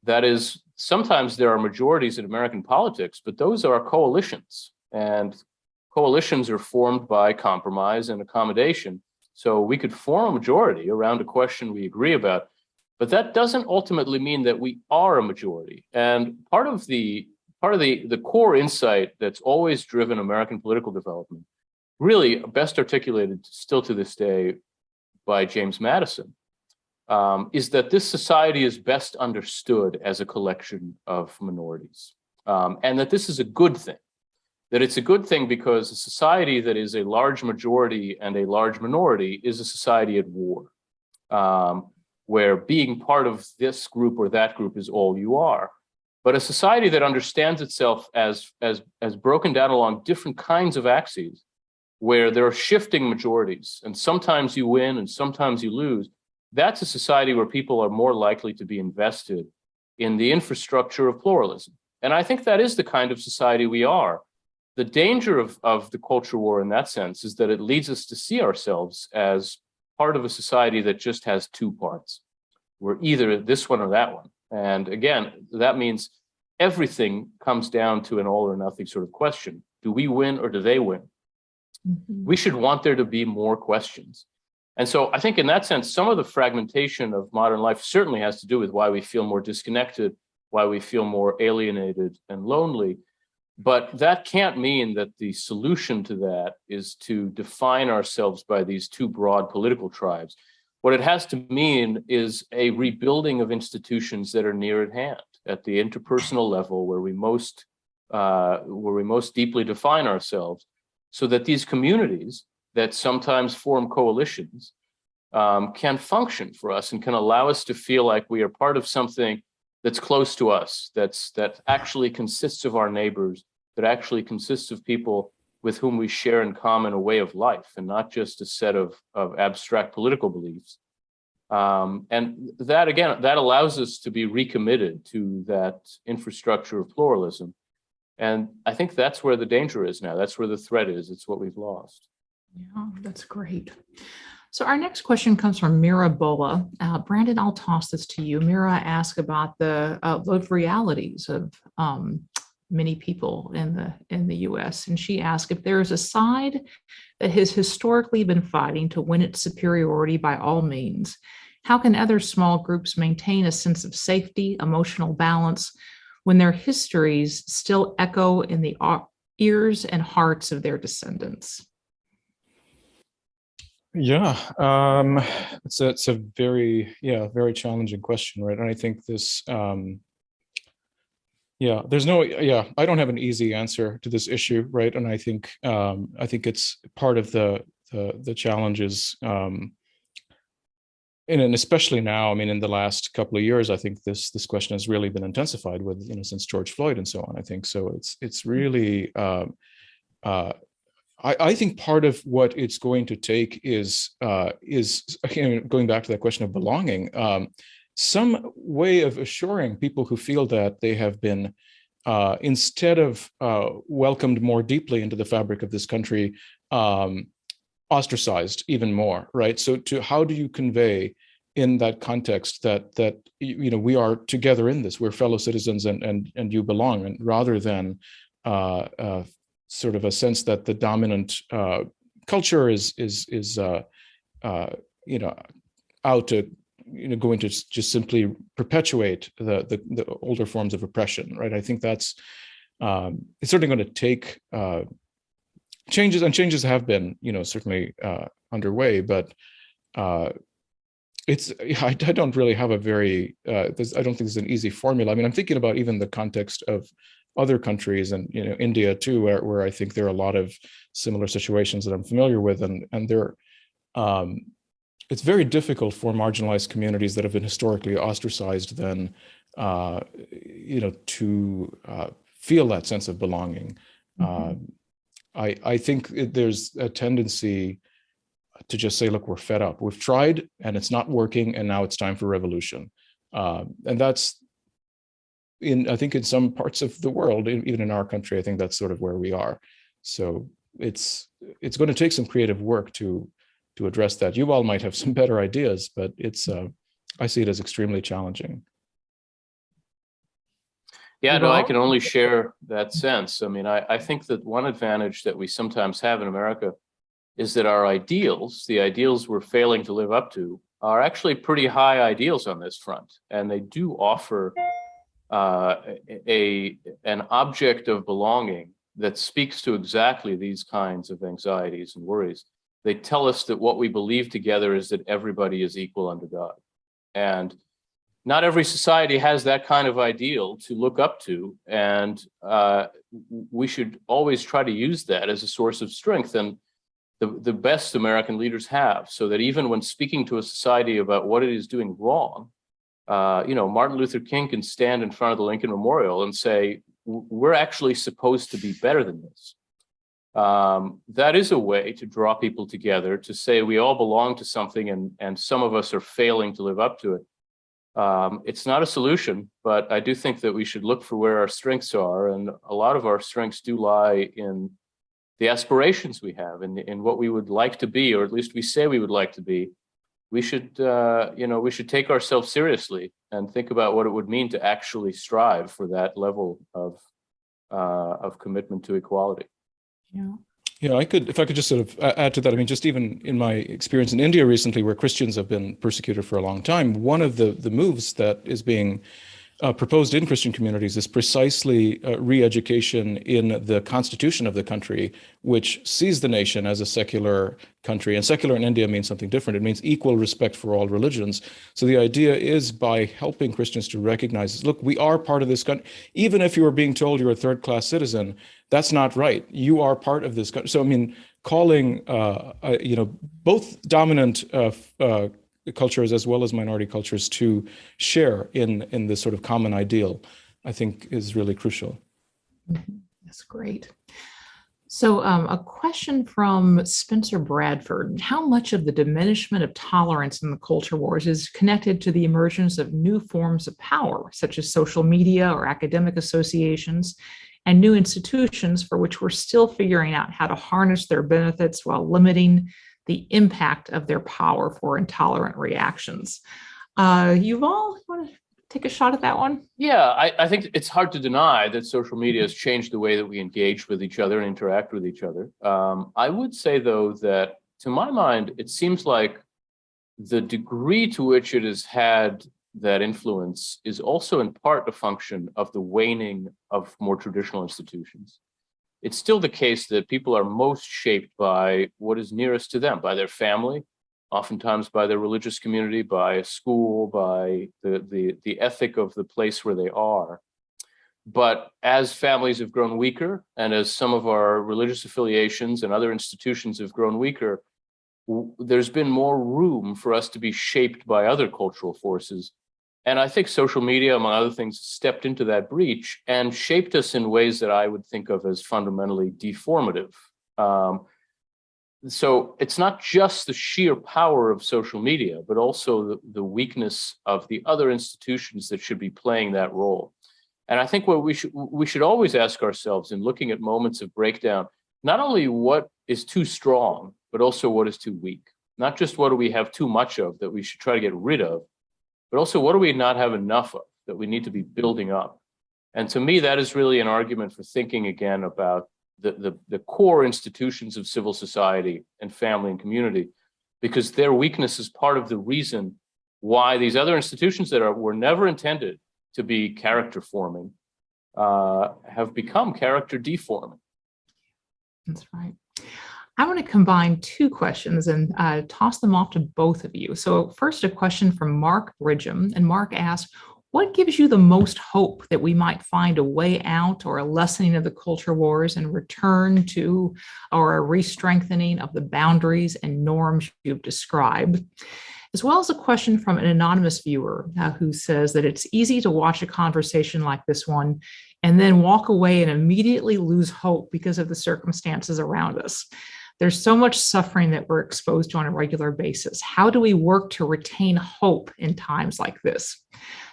That is, sometimes there are majorities in American politics, but those are coalitions. And coalitions are formed by compromise and accommodation. So we could form a majority around a question we agree about, but that doesn't ultimately mean that we are a majority. And part of the core insight that's always driven American political development, really best articulated still to this day by James Madison, is that this society is best understood as a collection of minorities, and that this is a good thing. That it's a good thing because a society that is a large majority and a large minority is a society at war, where being part of this group or that group is all you are. But a society that understands itself as broken down along different kinds of axes, where there are shifting majorities, and sometimes you win and sometimes you lose, that's a society where people are more likely to be invested in the infrastructure of pluralism. And I think that is the kind of society we are. The danger of the culture war in that sense is that it leads us to see ourselves as part of a society that just has two parts. We're either this one or that one. And again, that means everything comes down to an all or nothing sort of question. Do we win or do they win? Mm-hmm. We should want there to be more questions. And so I think in that sense, some of the fragmentation of modern life certainly has to do with why we feel more disconnected, why we feel more alienated and lonely. But that can't mean that the solution to that is to define ourselves by these two broad political tribes. What it has to mean is a rebuilding of institutions that are near at hand, at the interpersonal level where we most deeply define ourselves, so that these communities that sometimes form coalitions can function for us and can allow us to feel like we are part of something that's close to us, that actually consists of our neighbors, that actually consists of people with whom we share in common a way of life and not just a set of abstract political beliefs. And that, again, that allows us to be recommitted to that infrastructure of pluralism. And I think that's where the danger is now. That's where the threat is. It's what we've lost. Yeah, that's great. So our next question comes from Mira Bola. Brandon, I'll toss this to you. Mira asked about the realities of many people in the U.S. And she asked if there is a side that has historically been fighting to win its superiority by all means, how can other small groups maintain a sense of safety, emotional balance, when their histories still echo in the ears and hearts of their descendants? Yeah, it's a very challenging question, right? And I think this, I don't have an easy answer to this issue, right? And I think it's part of the challenges and especially now, I mean, in the last couple of years, I think this question has really been intensified with, since George Floyd and so on. I think so. It's really, I think part of what it's going to take is going back to that question of belonging, some way of assuring people who feel that they have been, instead of welcomed more deeply into the fabric of this country, ostracized even more, right? So how do you convey in that context that we are together in this, we're fellow citizens, and you belong, and rather than sort of a sense that the dominant culture is out to going to just simply perpetuate the older forms of oppression, right? I think that's it's certainly going to take changes, and changes have been, certainly underway, but I don't really have a very, I don't think there's an easy formula. I mean, I'm thinking about even the context of other countries, and India too, where I think there are a lot of similar situations that I'm familiar with, and there, it's very difficult for marginalized communities that have been historically ostracized then, to feel that sense of belonging. Mm-hmm. I think there's a tendency to just say, look, we're fed up. We've tried and it's not working, and now it's time for revolution. And that's, I think in some parts of the world, even in our country, I think that's sort of where we are. So it's going to take some creative work to address that. You all might have some better ideas, but I see it as extremely challenging. Yeah, no, I can only share that sense. I mean, I think that one advantage that we sometimes have in America is that our ideals, the ideals we're failing to live up to, are actually pretty high ideals on this front. And they do offer an object of belonging that speaks to exactly these kinds of anxieties and worries. They tell us that what we believe together is that everybody is equal under God. And not every society has that kind of ideal to look up to, and we should always try to use that as a source of strength, and the best American leaders have, so that even when speaking to a society about what it is doing wrong, Martin Luther King can stand in front of the Lincoln Memorial and say, we're actually supposed to be better than this. That is a way to draw people together, to say we all belong to something, and some of us are failing to live up to it. It's not a solution, but I do think that we should look for where our strengths are, and a lot of our strengths do lie in the aspirations we have, in what we would like to be, or at least we say we would like to be. We should, we should take ourselves seriously and think about what it would mean to actually strive for that level of commitment to equality. Yeah. Yeah, if I could just sort of add to that. I mean, just even in my experience in India recently, where Christians have been persecuted for a long time, one of the moves that is being proposed in Christian communities is precisely re-education in the constitution of the country, which sees the nation as a secular country. And secular in India means something different. It means equal respect for all religions. So the idea is, by helping Christians to recognize, look, we are part of this country. Even if you are being told you're a third-class citizen, that's not right. You are part of this country. So, I mean, calling, both dominant cultures as well as minority cultures to share in this sort of common ideal, I think is really crucial. That's great. So a question from Spencer Bradford: how much of the diminishment of tolerance in the culture wars is connected to the emergence of new forms of power, such as social media or academic associations, and new institutions for which we're still figuring out how to harness their benefits while limiting the impact of their power for intolerant reactions? Yuval, you want to take a shot at that one? Yeah, I think it's hard to deny that social media has changed the way that we engage with each other and interact with each other. I would say, though, that to my mind, it seems like the degree to which it has had that influence is also in part a function of the waning of more traditional institutions. It's still the case that people are most shaped by what is nearest to them, by their family, oftentimes by their religious community, by a school, by the ethic of the place where they are. But as families have grown weaker, and as some of our religious affiliations and other institutions have grown weaker, there's been more room for us to be shaped by other cultural forces. And I think social media, among other things, stepped into that breach and shaped us in ways that I would think of as fundamentally deformative. So it's not just the sheer power of social media, but also the weakness of the other institutions that should be playing that role. And I think what we should always ask ourselves in looking at moments of breakdown, not only what is too strong, but also what is too weak. Not just what do we have too much of that we should try to get rid of, but also what do we not have enough of that we need to be building up. And to me, that is really an argument for thinking again about the core institutions of civil society and family and community, because their weakness is part of the reason why these other institutions that were never intended to be character forming have become character deforming. That's right. I want to combine two questions and toss them off to both of you. So first, a question from Mark Bridgham. And Mark asked, what gives you the most hope that we might find a way out or a lessening of the culture wars and return to or a re-strengthening of the boundaries and norms you've described? As well as a question from an anonymous viewer who says that it's easy to watch a conversation like this one and then walk away and immediately lose hope because of the circumstances around us. There's so much suffering that we're exposed to on a regular basis. How do we work to retain hope in times like this?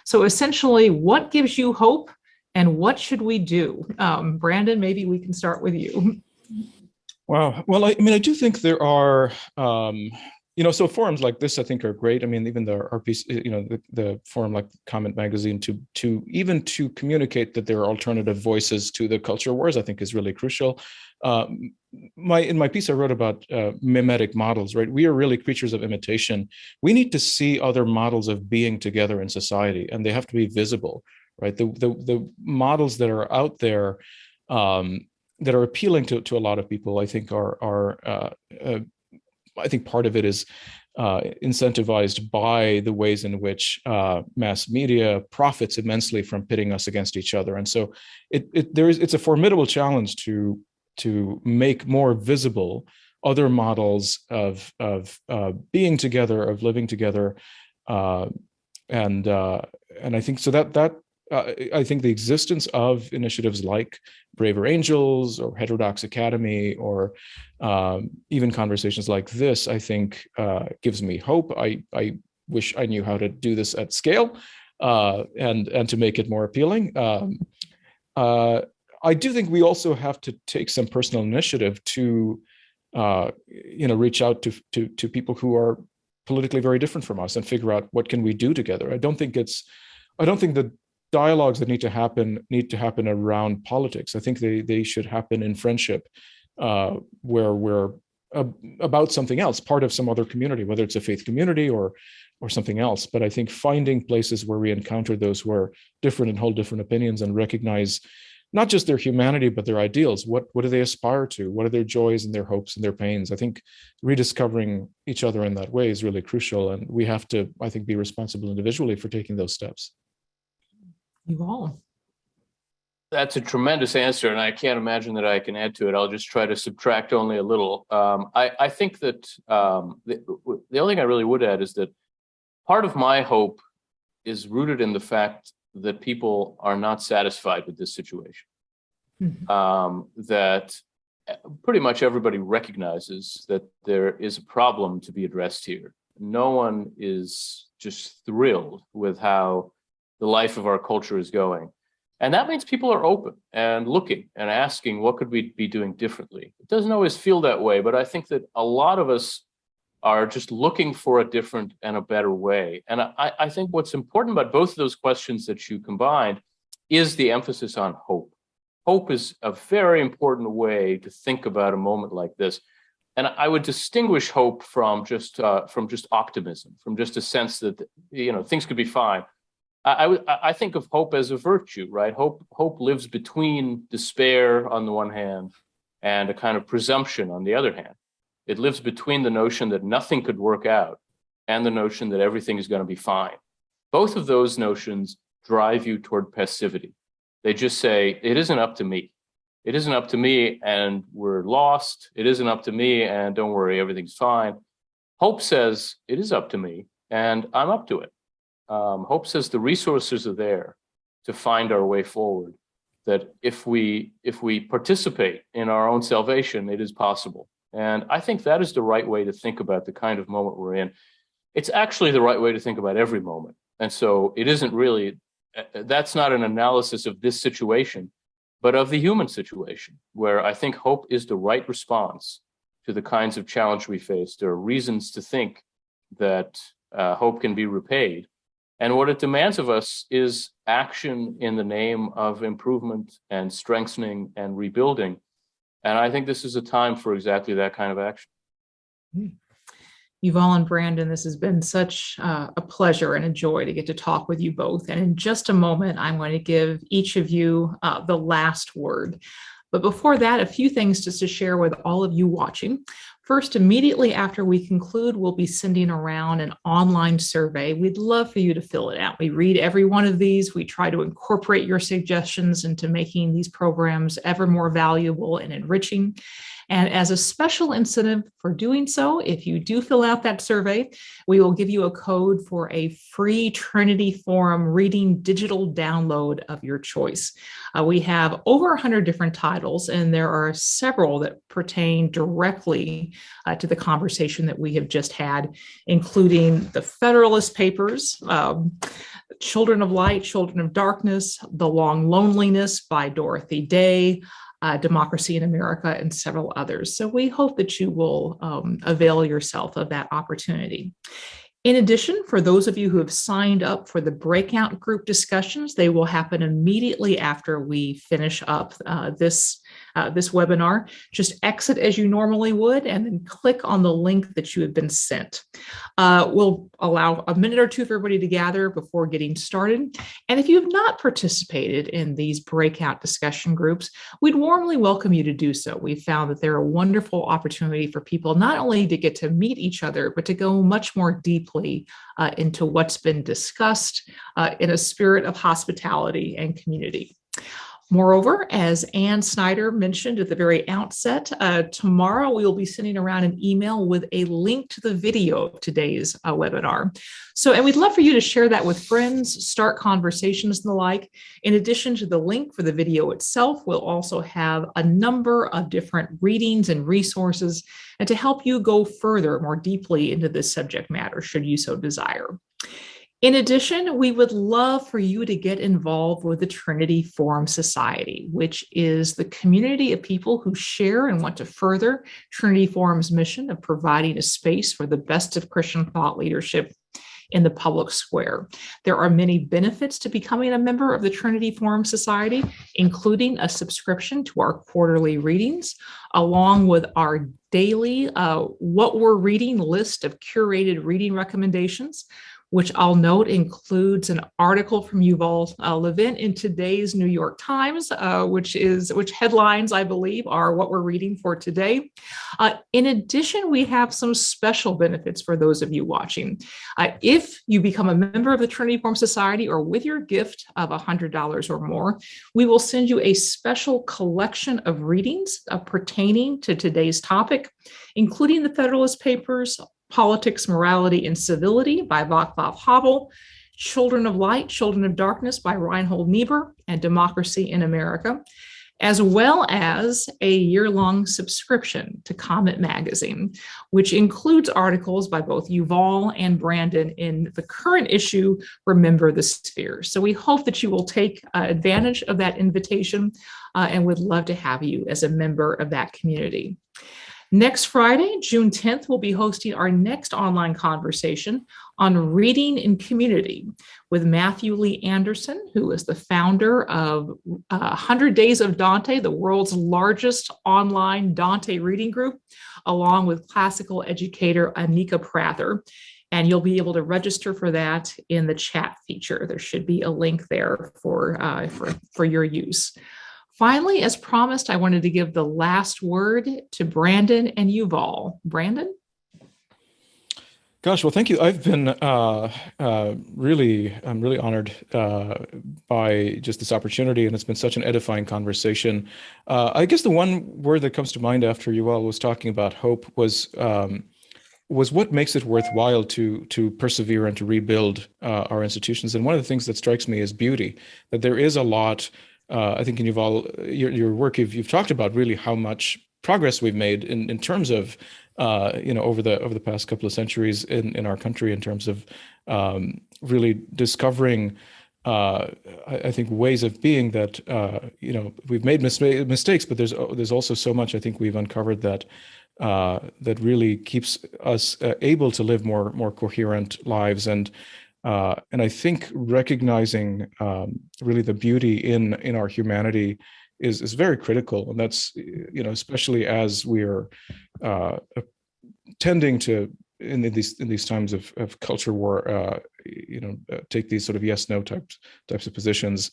So essentially, what gives you hope and what should we do? Brandon, maybe we can start with you. Wow. Well, I mean, I do think there are, so forums like this, I think, are great. I mean, even the RPC, the forum like Comment Magazine to communicate that there are alternative voices to the culture wars, I think is really crucial. In my piece, I wrote about mimetic models, right? We are really creatures of imitation. We need to see other models of being together in society, and they have to be visible, right? The models that are out there that are appealing to a lot of people, I think I think part of it is incentivized by the ways in which mass media profits immensely from pitting us against each other. And so it's a formidable challenge to make more visible other models of being together, of living together, and I think so that I think the existence of initiatives like Braver Angels or Heterodox Academy or even conversations like this, I think gives me hope. I wish I knew how to do this at scale and to make it more appealing. I do think we also have to take some personal initiative to reach out to people who are politically very different from us and figure out what can we do together. I don't think the dialogues that need to happen around politics. I think they should happen in friendship, where we're about something else, part of some other community, whether it's a faith community or something else. But I think finding places where we encounter those who are different and hold different opinions and recognize not just their humanity, but their ideals. What do they aspire to? What are their joys and their hopes and their pains? I think rediscovering each other in that way is really crucial. And we have to, I think, be responsible individually for taking those steps. Yuval. That's a tremendous answer, and I can't imagine that I can add to it. I'll just try to subtract only a little. I think that the only thing I really would add is that part of my hope is rooted in the fact that people are not satisfied with this situation. That pretty much everybody recognizes that there is a problem to be addressed here. No one is just thrilled with how the life of our culture is going. And that means people are open and looking and asking, what could we be doing differently? It doesn't always feel that way, but I think that a lot of us are just looking for a different and a better way. And I think what's important about both of those questions that you combined is the emphasis on hope. Hope is a very important way to think about a moment like this. And I would distinguish hope from just optimism, from just a sense that things could be fine. I think of hope as a virtue, right? Hope lives between despair on the one hand and a kind of presumption on the other hand. It lives between the notion that nothing could work out and the notion that everything is going to be fine. Both of those notions drive you toward passivity. They just say, it isn't up to me. It isn't up to me and we're lost. It isn't up to me and don't worry, everything's fine. Hope says it is up to me, and I'm up to it. Hope says the resources are there to find our way forward. That if we participate in our own salvation, it is possible. And I think that is the right way to think about the kind of moment we're in. It's actually the right way to think about every moment. And so it isn't really, that's not an analysis of this situation, but of the human situation, where I think hope is the right response to the kinds of challenge we face. There are reasons to think that hope can be repaid. And what it demands of us is action in the name of improvement and strengthening and rebuilding. And I think this is a time for exactly that kind of action. Yuval and Brandon, this has been such a pleasure and a joy to get to talk with you both. And in just a moment, I'm going to give each of you the last word. But before that, a few things just to share with all of you watching. First, immediately after we conclude, we'll be sending around an online survey. We'd love for you to fill it out. We read every one of these. We try to incorporate your suggestions into making these programs ever more valuable and enriching. And as a special incentive for doing so, if you do fill out that survey, we will give you a code for a free Trinity Forum reading digital download of your choice. We have over 100 different titles, and there are several that pertain directly to the conversation that we have just had, including the Federalist Papers, Children of Light, Children of Darkness, The Long Loneliness by Dorothy Day, Democracy in America, and several others. So we hope that you will avail yourself of that opportunity. In addition, for those of you who have signed up for the breakout group discussions, they will happen immediately after we finish up this webinar. Just exit as you normally would and then click on the link that you have been sent. We'll allow a minute or two for everybody to gather before getting started. And if you have not participated in these breakout discussion groups, we'd warmly welcome you to do so. We found that they're a wonderful opportunity for people not only to get to meet each other, but to go much more deeply into what's been discussed in a spirit of hospitality and community. Moreover, as Ann Snyder mentioned at the very outset, tomorrow we will be sending around an email with a link to the video of today's webinar. And we'd love for you to share that with friends, start conversations and the like. In addition to the link for the video itself, we'll also have a number of different readings and resources and to help you go further, more deeply into this subject matter, should you so desire. In addition, we would love for you to get involved with the Trinity Forum Society, which is the community of people who share and want to further Trinity Forum's mission of providing a space for the best of Christian thought leadership in the public square. There are many benefits to becoming a member of the Trinity Forum Society, including a subscription to our quarterly readings, along with our daily What We're Reading list of curated reading recommendations, which I'll note includes an article from Yuval Levin in today's New York Times, which headlines, I believe, are what we're reading for today. In addition, we have some special benefits for those of you watching. If you become a member of the Trinity Forum Society or with your gift of $100 or more, we will send you a special collection of readings pertaining to today's topic, including the Federalist Papers, Politics, Morality, and Civility by Václav Havel, Children of Light, Children of Darkness by Reinhold Niebuhr, and Democracy in America, as well as a year-long subscription to Comet Magazine, which includes articles by both Yuval and Brandon in the current issue, Remember the Sphere. So we hope that you will take advantage of that invitation and would love to have you as a member of that community. Next Friday, June 10th, we'll be hosting our next online conversation on reading in community with Matthew Lee Anderson, who is the founder of 100 Days of Dante, the world's largest online Dante reading group, along with classical educator Anika Prather. And you'll be able to register for that in the chat feature. There should be a link there for your use. Finally, as promised, I wanted to give the last word to Brandon and Yuval. Brandon? Gosh, well, thank you. I've been really honored by just this opportunity, and it's been such an edifying conversation. I guess the one word that comes to mind after Yuval was talking about hope was was what makes it worthwhile to persevere and to rebuild our institutions. And one of the things that strikes me is beauty, that there is a lot. I think in Yuval, your work, you've talked about really how much progress we've made in terms of over the past couple of centuries in our country in terms of really discovering I think ways of being that we've made mistakes, but there's also so much I think we've uncovered that really keeps us able to live more coherent lives, and I think recognizing really the beauty in our humanity is very critical, and that's especially as we're tending to in these times of culture war, take these sort of yes/no types of positions.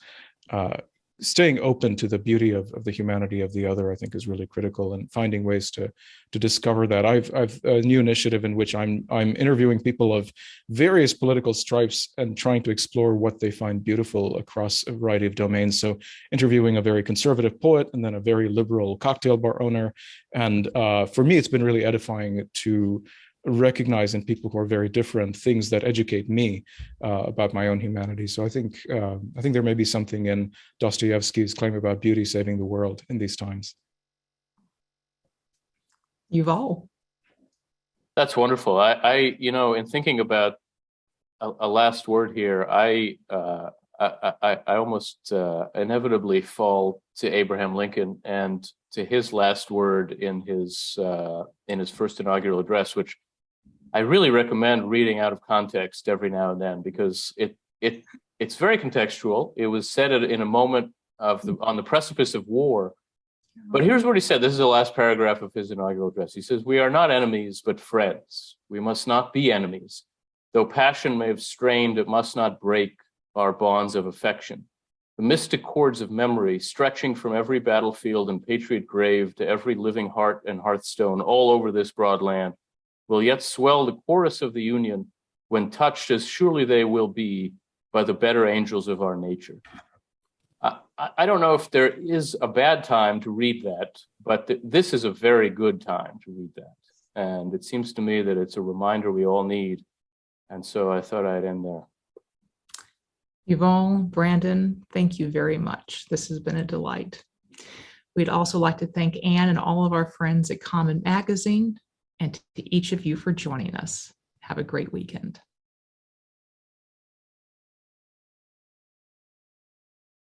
Staying open to the beauty of the humanity of the other, I think, is really critical, and finding ways to discover that. I've a new initiative in which I'm interviewing people of various political stripes and trying to explore what they find beautiful across a variety of domains. So interviewing a very conservative poet and then a very liberal cocktail bar owner. And for me, it's been really edifying to recognize in people who are very different things that educate me about my own humanity. So I think there may be something in Dostoevsky's claim about beauty saving the world in these times. Yuval. That's wonderful. I in thinking about a last word here, I almost inevitably fall to Abraham Lincoln and to his last word in his first inaugural address, which I really recommend reading out of context every now and then, because it's very contextual. It was said in a moment on the precipice of war. But here's what he said. This is the last paragraph of his inaugural address. He says, "We are not enemies, but friends. We must not be enemies. Though passion may have strained, it must not break our bonds of affection. The mystic cords of memory, stretching from every battlefield and patriot grave to every living heart and hearthstone all over this broad land, will yet swell the chorus of the Union when touched, as surely they will be, by the better angels of our nature." I don't know if there is a bad time to read that, but this is a very good time to read that. And it seems to me that it's a reminder we all need. And so I thought I'd end there. Yuval, Brandon, thank you very much. This has been a delight. We'd also like to thank Anne and all of our friends at Common Magazine, and to each of you for joining us. Have a great weekend.